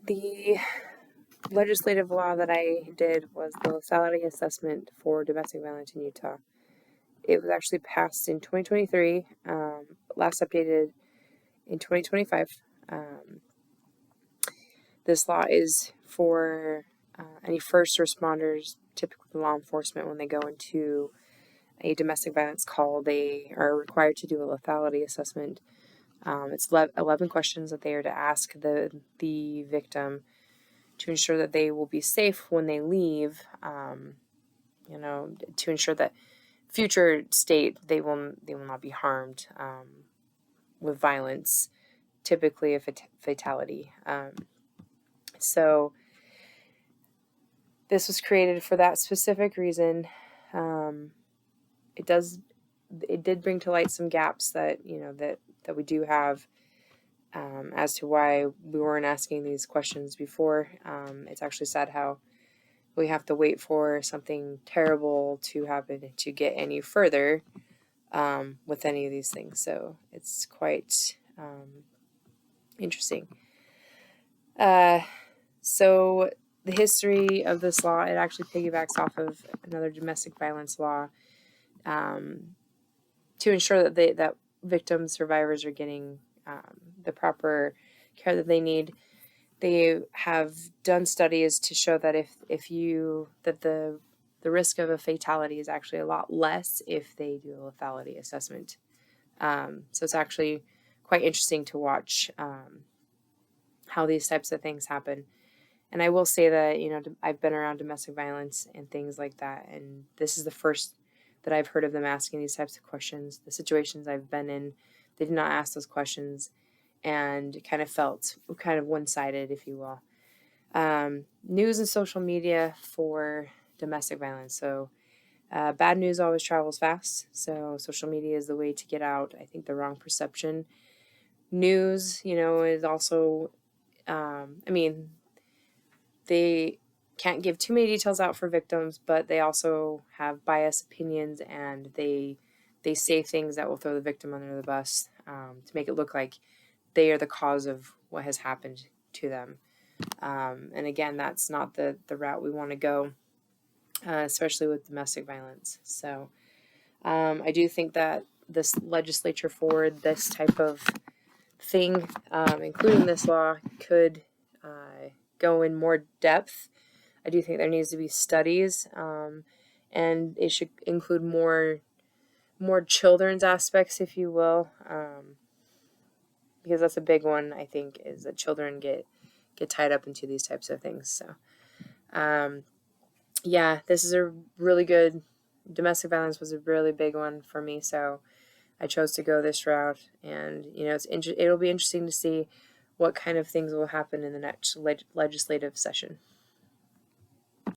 The legislative law that I did was the lethality assessment for domestic violence in Utah. It was actually passed in 2023, last updated in 2025. This law is for any first responders, typically law enforcement, when they go into a domestic violence call, they are required to do a lethality assessment. It's 11 questions that they are to ask the victim to ensure that they will be safe when they leave, to ensure that future state they will not be harmed with violence, typically a fatality. So this was created for that specific reason. It did bring to light some gaps that that we do have as to why we weren't asking these questions before. It's actually sad how we have to wait for something terrible to happen to get any further with any of these things. So it's quite interesting. So the history of this law, it actually piggybacks off of another domestic violence law to ensure that that victims, survivors are getting the proper care that they need. They have done studies to show that the risk of a fatality is actually a lot less if they do a lethality assessment. So it's actually quite interesting to watch how these types of things happen. And I will say that, I've been around domestic violence and things like that, and this is the first that I've heard of them asking these types of questions. The situations I've been in, they did not ask those questions, and it kind of felt kind of one-sided, if you will. News and social media for domestic violence. So bad news always travels fast, so social media is the way to get out, I think, the wrong perception. News, is also, they can't give too many details out for victims, but they also have biased opinions, and they say things that will throw the victim under the bus to make it look like they are the cause of what has happened to them. And again, that's not the route we want to go, especially with domestic violence. So I do think that this legislature forward this type of thing, including this law, could go in more depth. I do think there needs to be studies, and it should include more children's aspects, if you will, because that's a big one, I think, is that children get tied up into these types of things. So this is a really good, domestic violence was a really big one for me, so I chose to go this route, and it'll be interesting to see what kind of things will happen in the next legislative session.